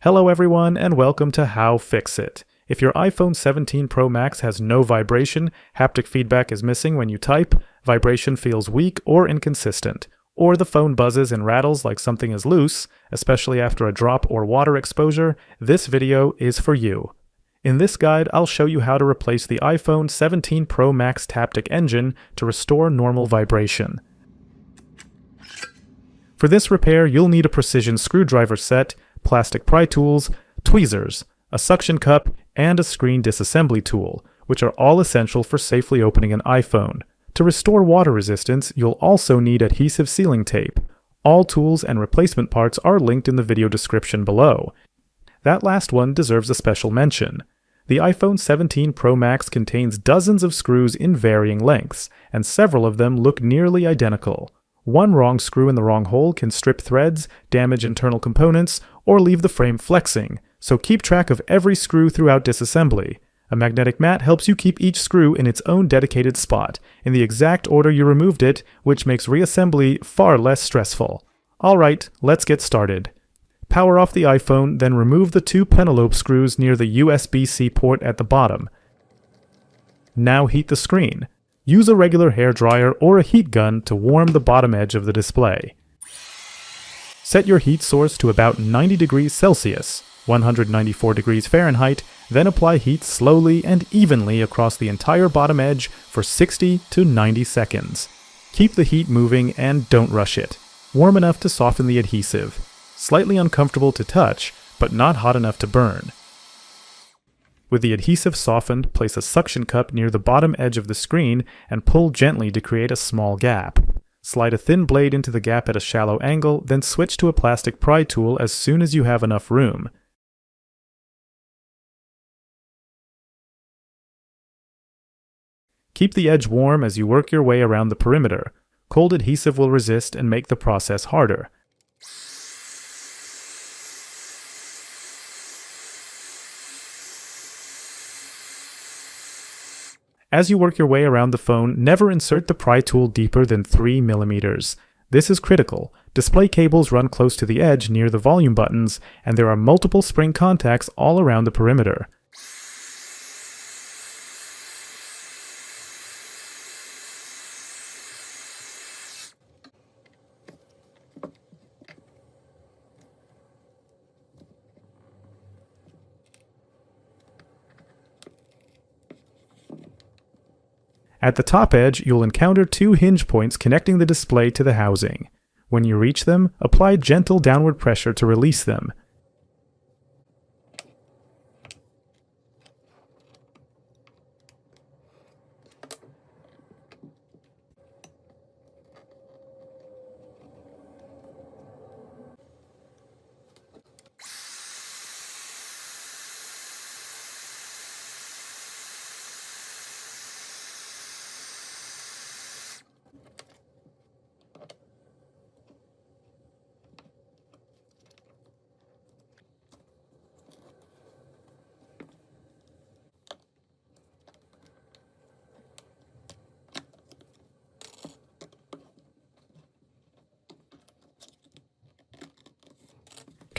Hello everyone and welcome to How-FixIT. If your iPhone 17 Pro Max has no vibration, haptic feedback is missing when you type, vibration feels weak or inconsistent, or the phone buzzes and rattles like something is loose, especially after a drop or water exposure, this video is for you. In this guide, I'll show you how to replace the iPhone 17 Pro Max Taptic Engine to restore normal vibration. For this repair, you'll need a precision screwdriver set, plastic pry tools, tweezers, a suction cup, and a screen disassembly tool, which are all essential for safely opening an iPhone. To restore water resistance, you'll also need adhesive sealing tape. All tools and replacement parts are linked in the video description below. That last one deserves a special mention. The iPhone 17 Pro Max contains dozens of screws in varying lengths, and several of them look nearly identical. One wrong screw in the wrong hole can strip threads, damage internal components, or leave the frame flexing, so keep track of every screw throughout disassembly. A magnetic mat helps you keep each screw in its own dedicated spot, in the exact order you removed it, which makes reassembly far less stressful. Alright, let's get started. Power off the iPhone, then remove the two Pentalobe screws near the USB-C port at the bottom. Now heat the screen. Use a regular hairdryer or a heat gun to warm the bottom edge of the display. Set your heat source to about 90 degrees Celsius, 194 degrees Fahrenheit, then apply heat slowly and evenly across the entire bottom edge for 60 to 90 seconds. Keep the heat moving and don't rush it. Warm enough to soften the adhesive. Slightly uncomfortable to touch, but not hot enough to burn. With the adhesive softened, place a suction cup near the bottom edge of the screen and pull gently to create a small gap. Slide a thin blade into the gap at a shallow angle, then switch to a plastic pry tool as soon as you have enough room. Keep the edge warm as you work your way around the perimeter. Cold adhesive will resist and make the process harder. As you work your way around the phone, never insert the pry tool deeper than 3 mm. This is critical. Display cables run close to the edge near the volume buttons, and there are multiple spring contacts all around the perimeter. At the top edge, you'll encounter two hinge points connecting the display to the housing. When you reach them, apply gentle downward pressure to release them.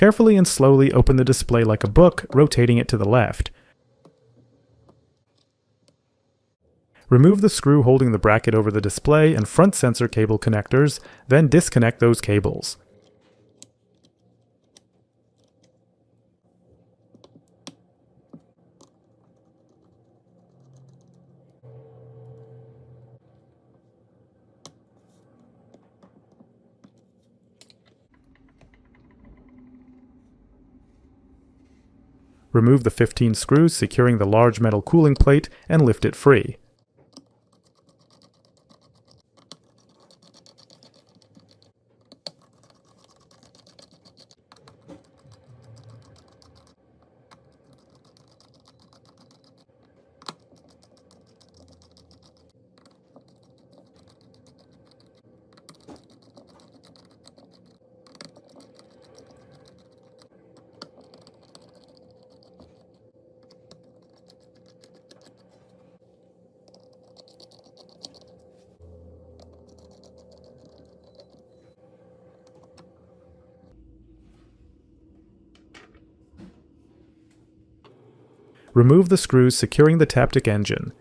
Carefully and slowly open the display like a book, rotating it to the left. Remove the screw holding the bracket over the display and front sensor cable connectors, then disconnect those cables. Remove the 15 screws securing the large metal cooling plate and lift it free. remove the screws securing the Taptic engine.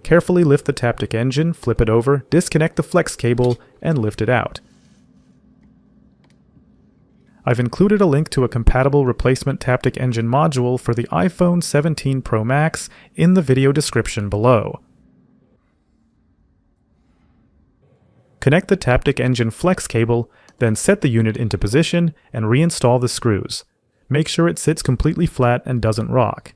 Carefully lift the Taptic engine, flip it over, disconnect the flex cable, and lift it out. I've included a link to a compatible replacement Taptic engine module for the iPhone 17 Pro Max in the video description below. Connect the Taptic engine flex cable, then set the unit into position and reinstall the screws. Make sure it sits completely flat and doesn't rock.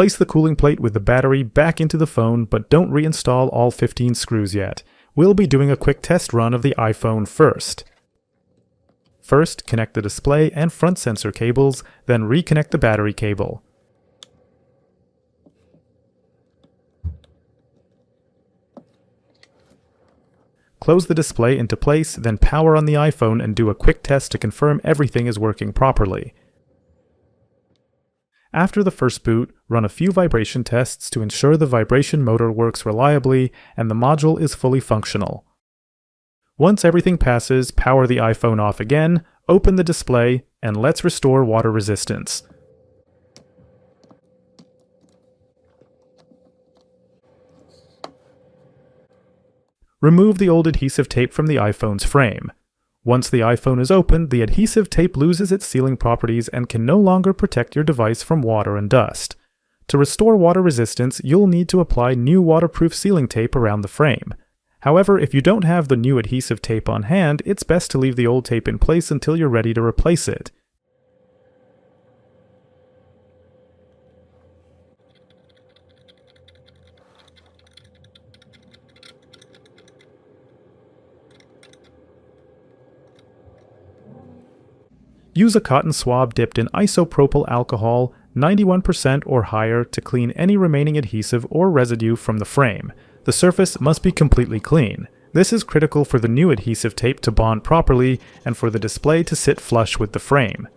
Place the cooling plate with the battery back into the phone, but don't reinstall all 15 screws yet. We'll be doing a quick test run of the iPhone first. First, connect the display and front sensor cables, then reconnect the battery cable. Close the display into place, then power on the iPhone and do a quick test to confirm everything is working properly. After the first boot, run a few vibration tests to ensure the vibration motor works reliably and the module is fully functional. Once everything passes, power the iPhone off again, open the display, and let's restore water resistance. Remove the old adhesive tape from the iPhone's frame. Once the iPhone is opened, the adhesive tape loses its sealing properties and can no longer protect your device from water and dust. To restore water resistance, you'll need to apply new waterproof sealing tape around the frame. However, if you don't have the new adhesive tape on hand, it's best to leave the old tape in place until you're ready to replace it. Use a cotton swab dipped in isopropyl alcohol, 91% or higher, to clean any remaining adhesive or residue from the frame. The surface must be completely clean. This is critical for the new adhesive tape to bond properly and for the display to sit flush with the frame.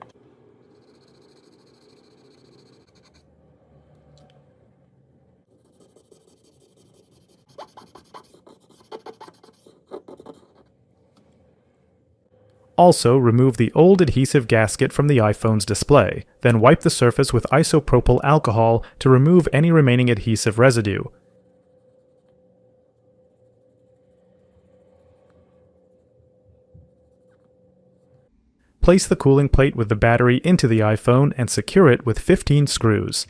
Also, remove the old adhesive gasket from the iPhone's display, then wipe the surface with isopropyl alcohol to remove any remaining adhesive residue. Place the cooling plate with the battery into the iPhone and secure it with 15 screws.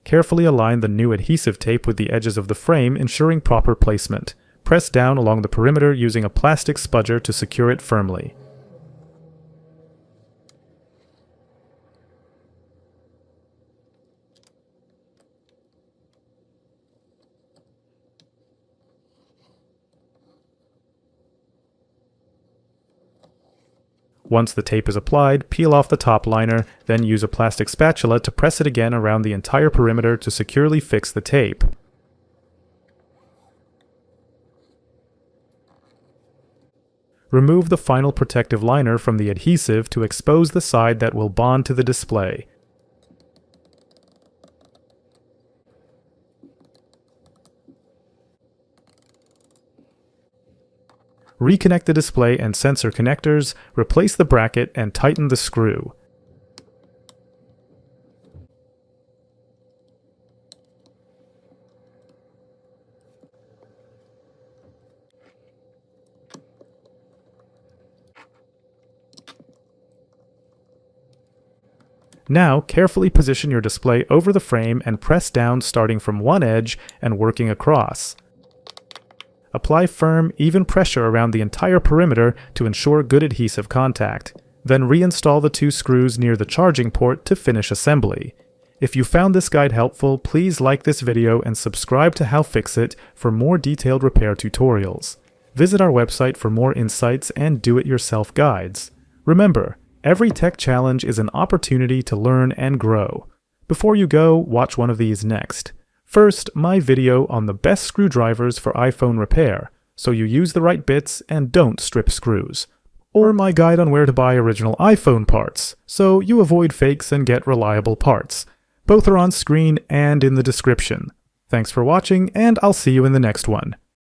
Carefully align the new adhesive tape with the edges of the frame, ensuring proper placement. Press down along the perimeter using a plastic spudger to secure it firmly. Once the tape is applied, peel off the top liner, then use a plastic spatula to press it again around the entire perimeter to securely fix the tape. Remove the final protective liner from the adhesive to expose the side that will bond to the display. Reconnect the display and sensor connectors, replace the bracket, and tighten the screw. Now, carefully position your display over the frame and press down starting from one edge and working across. Apply firm, even pressure around the entire perimeter to ensure good adhesive contact. Then reinstall the 2 screws near the charging port to finish assembly. If you found this guide helpful, please like this video and subscribe to HowFixIT for more detailed repair tutorials. Visit our website for more insights and do-it-yourself guides. Remember, every tech challenge is an opportunity to learn and grow. Before you go, watch one of these next. First, my video on the best screwdrivers for iPhone repair, so you use the right bits and don't strip screws. Or my guide on where to buy original iPhone parts, so you avoid fakes and get reliable parts. Both are on screen and in the description. Thanks for watching, and I'll see you in the next one.